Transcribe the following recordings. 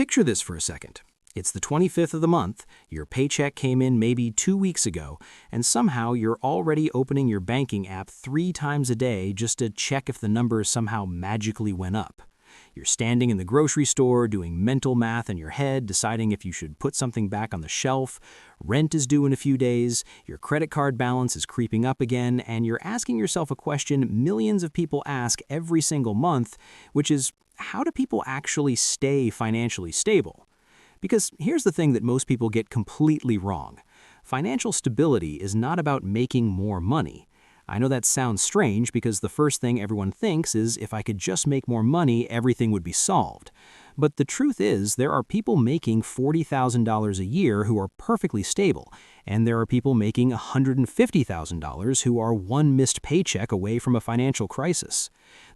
Picture this for a second. It's the 25th of the month, your paycheck came in maybe 2 weeks ago, and somehow you're already opening your banking app 3 times a day just to check if the number somehow magically went up. You're standing in the grocery store doing mental math in your head, deciding if you should put something back on the shelf. Rent is due in a few days, your credit card balance is creeping up again, and you're asking yourself a question millions of people ask every single month, which is, how do people actually stay financially stable? Because here's the thing that most people get completely wrong. Financial stability is not about making more money. I know that sounds strange because the first thing everyone thinks is if I could just make more money, everything would be solved. But the truth is, there are people making $40,000 a year who are perfectly stable, and there are people making $150,000 who are one missed paycheck away from a financial crisis.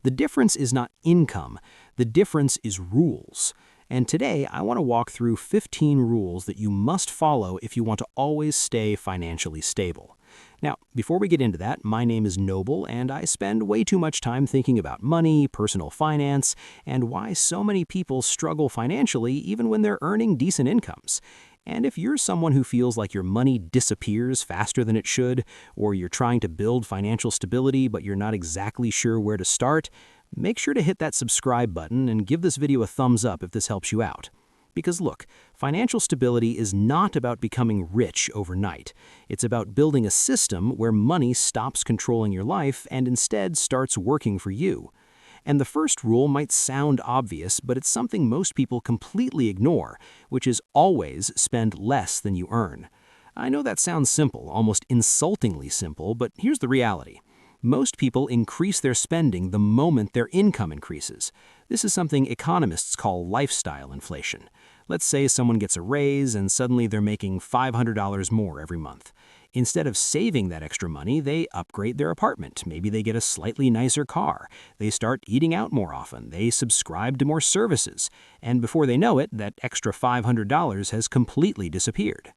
The difference is not income, the difference is rules. And today, I want to walk through 15 rules that you must follow if you want to always stay financially stable. Now, before we get into that, my name is Noble, and I spend way too much time thinking about money, personal finance, and why so many people struggle financially even when they're earning decent incomes. And if you're someone who feels like your money disappears faster than it should, or you're trying to build financial stability but you're not exactly sure where to start, make sure to hit that subscribe button and give this video a thumbs up if this helps you out. Because look, financial stability is not about becoming rich overnight. It's about building a system where money stops controlling your life and instead starts working for you. And the first rule might sound obvious, but it's something most people completely ignore, which is always spend less than you earn. I know that sounds simple, almost insultingly simple, but here's the reality. Most people increase their spending the moment their income increases. This is something economists call lifestyle inflation. Let's say someone gets a raise and suddenly they're making $500 more every month. Instead of saving that extra money, they upgrade their apartment. Maybe they get a slightly nicer car. They start eating out more often. They subscribe to more services. And before they know it, that extra $500 has completely disappeared.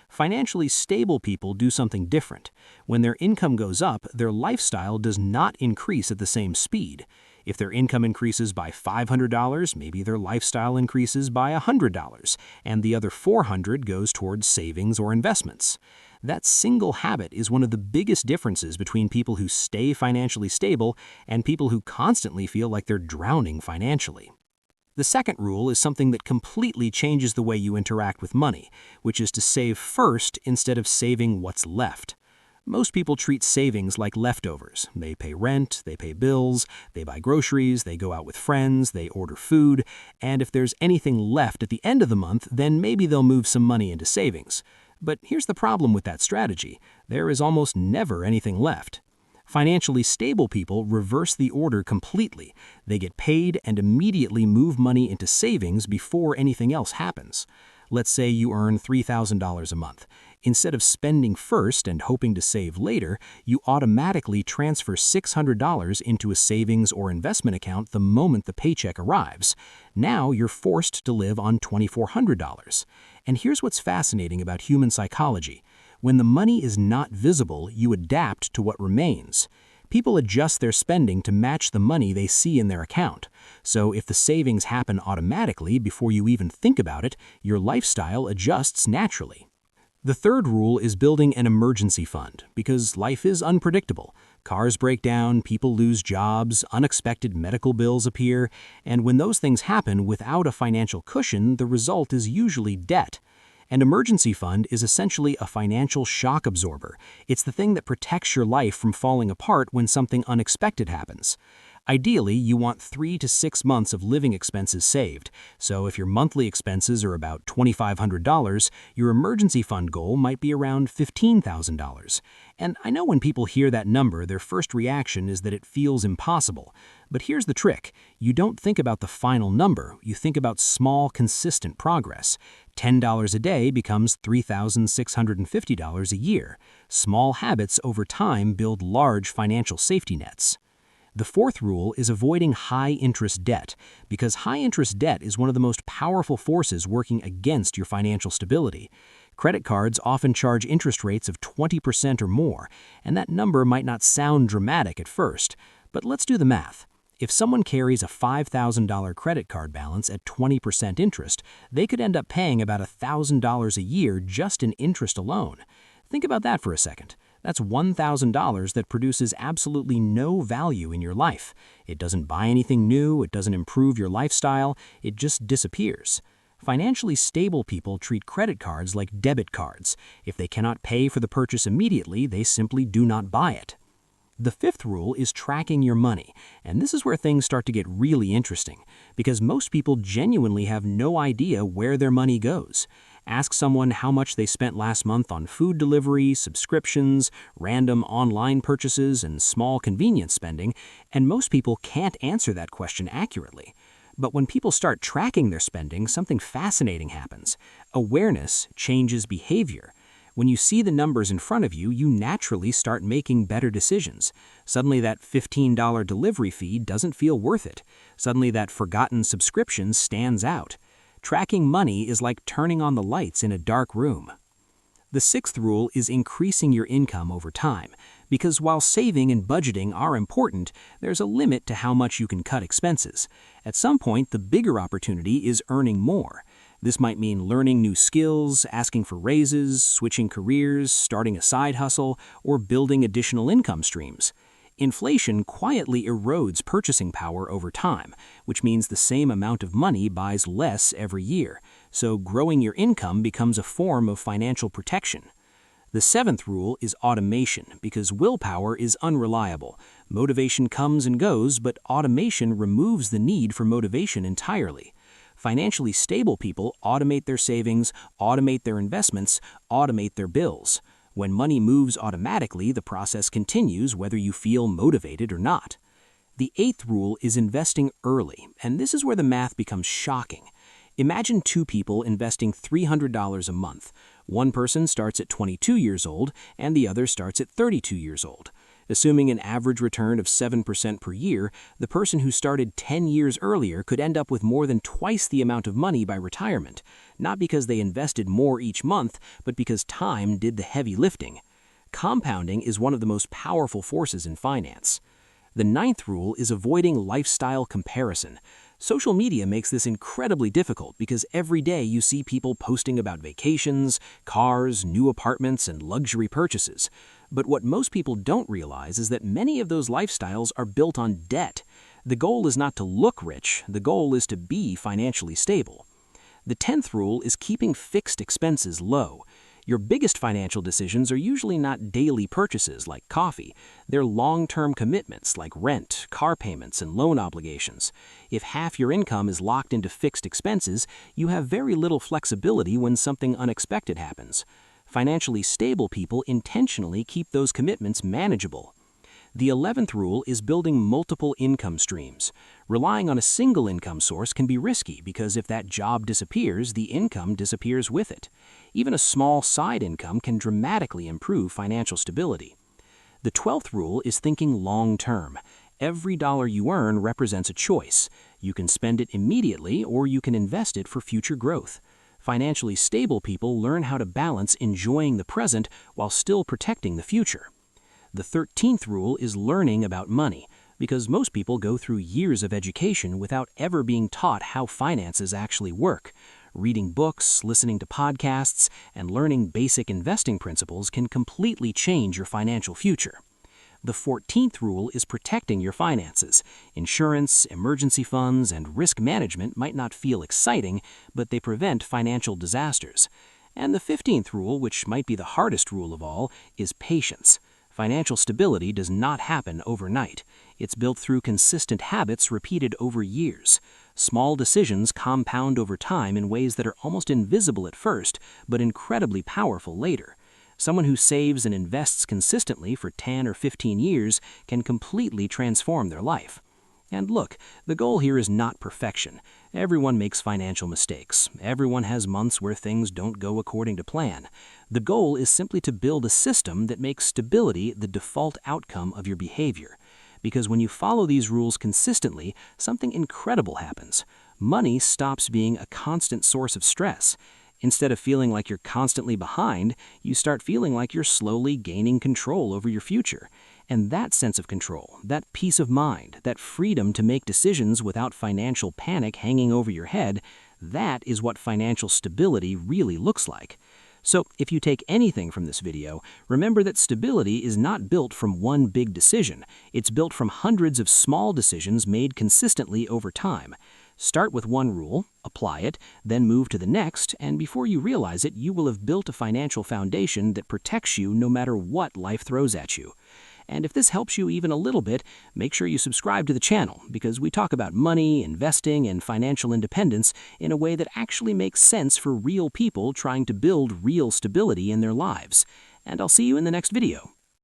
Financially stable people do something different. When their income goes up, their lifestyle does not increase at the same speed. If their income increases by $500, maybe their lifestyle increases by $100, and the other $400 goes towards savings or investments. That single habit is one of the biggest differences between people who stay financially stable and people who constantly feel like they're drowning financially. The second rule is something that completely changes the way you interact with money, which is to save first instead of saving what's left. Most people treat savings like leftovers. They pay rent, they pay bills, they buy groceries, they go out with friends, they order food, and if there's anything left at the end of the month, then maybe they'll move some money into savings. But here's the problem with that strategy. There is almost never anything left. Financially stable people reverse the order completely. They get paid and immediately move money into savings before anything else happens. Let's say you earn $3,000 a month. Instead of spending first and hoping to save later, you automatically transfer $600 into a savings or investment account the moment the paycheck arrives. Now you're forced to live on $2,400. And here's what's fascinating about human psychology. When the money is not visible, you adapt to what remains. People adjust their spending to match the money they see in their account. So if the savings happen automatically before you even think about it, your lifestyle adjusts naturally. The third rule is building an emergency fund, because life is unpredictable. Cars break down, people lose jobs, unexpected medical bills appear, and when those things happen without a financial cushion, the result is usually debt. An emergency fund is essentially a financial shock absorber. It's the thing that protects your life from falling apart when something unexpected happens. Ideally, you want 3 to 6 months of living expenses saved. So if your monthly expenses are about $2,500, your emergency fund goal might be around $15,000. And I know when people hear that number, their first reaction is that it feels impossible. But here's the trick. You don't think about the final number. You think about small, consistent progress. $10 a day becomes $3,650 a year. Small habits over time build large financial safety nets. The fourth rule is avoiding high-interest debt, because high-interest debt is one of the most powerful forces working against your financial stability. Credit cards often charge interest rates of 20% or more, and that number might not sound dramatic at first. But let's do the math. If someone carries a $5,000 credit card balance at 20% interest, they could end up paying about $1,000 a year just in interest alone. Think about that for a second. That's $1,000 that produces absolutely no value in your life. It doesn't buy anything new, it doesn't improve your lifestyle, it just disappears. Financially stable people treat credit cards like debit cards. If they cannot pay for the purchase immediately, they simply do not buy it. The fifth rule is tracking your money, and this is where things start to get really interesting, because most people genuinely have no idea where their money goes. Ask someone how much they spent last month on food delivery, subscriptions, random online purchases, and small convenience spending, and most people can't answer that question accurately. But when people start tracking their spending, something fascinating happens. Awareness changes behavior. When you see the numbers in front of you, you naturally start making better decisions. Suddenly that $15 delivery fee doesn't feel worth it. Suddenly that forgotten subscription stands out. Tracking money is like turning on the lights in a dark room. The sixth rule is increasing your income over time, because while saving and budgeting are important, there's a limit to how much you can cut expenses. At some point, the bigger opportunity is earning more. This might mean learning new skills, asking for raises, switching careers, starting a side hustle, or building additional income streams. Inflation quietly erodes purchasing power over time, which means the same amount of money buys less every year, so growing your income becomes a form of financial protection. The seventh rule is automation, because willpower is unreliable. Motivation comes and goes, but automation removes the need for motivation entirely. Financially stable people automate their savings, automate their investments, automate their bills. When money moves automatically, the process continues whether you feel motivated or not. The eighth rule is investing early, and this is where the math becomes shocking. Imagine two people investing $300 a month. One person starts at 22 years old, and the other starts at 32 years old. Assuming an average return of 7% per year, the person who started 10 years earlier could end up with more than twice the amount of money by retirement, not because they invested more each month, but because time did the heavy lifting. Compounding is one of the most powerful forces in finance. The ninth rule is avoiding lifestyle comparison. Social media makes this incredibly difficult because every day you see people posting about vacations, cars, new apartments, and luxury purchases. But what most people don't realize is that many of those lifestyles are built on debt. The goal is not to look rich, the goal is to be financially stable. The 10th rule is keeping fixed expenses low. Your biggest financial decisions are usually not daily purchases like coffee. They're long-term commitments like rent, car payments, and loan obligations. If half your income is locked into fixed expenses, you have very little flexibility when something unexpected happens. Financially stable people intentionally keep those commitments manageable. The 11th rule is building multiple income streams. Relying on a single income source can be risky because if that job disappears, the income disappears with it. Even a small side income can dramatically improve financial stability. The 12th rule is thinking long-term. Every dollar you earn represents a choice. You can spend it immediately or you can invest it for future growth. Financially stable people learn how to balance enjoying the present while still protecting the future. The 13th rule is learning about money, because most people go through years of education without ever being taught how finances actually work. Reading books, listening to podcasts, and learning basic investing principles can completely change your financial future. The 14th rule is protecting your finances. Insurance, emergency funds, and risk management might not feel exciting, but they prevent financial disasters. And the 15th rule, which might be the hardest rule of all, is patience. Financial stability does not happen overnight. It's built through consistent habits repeated over years. Small decisions compound over time in ways that are almost invisible at first, but incredibly powerful later. Someone who saves and invests consistently for 10 or 15 years can completely transform their life. And look, the goal here is not perfection. Everyone makes financial mistakes. Everyone has months where things don't go according to plan. The goal is simply to build a system that makes stability the default outcome of your behavior. Because when you follow these rules consistently, something incredible happens. Money stops being a constant source of stress. Instead of feeling like you're constantly behind, you start feeling like you're slowly gaining control over your future. And that sense of control, that peace of mind, that freedom to make decisions without financial panic hanging over your head, that is what financial stability really looks like. So, if you take anything from this video, remember that stability is not built from one big decision. It's built from hundreds of small decisions made consistently over time. Start with one rule, apply it, then move to the next, and before you realize it, you will have built a financial foundation that protects you no matter what life throws at you. And if this helps you even a little bit, make sure you subscribe to the channel, because we talk about money, investing, and financial independence in a way that actually makes sense for real people trying to build real stability in their lives. And I'll see you in the next video.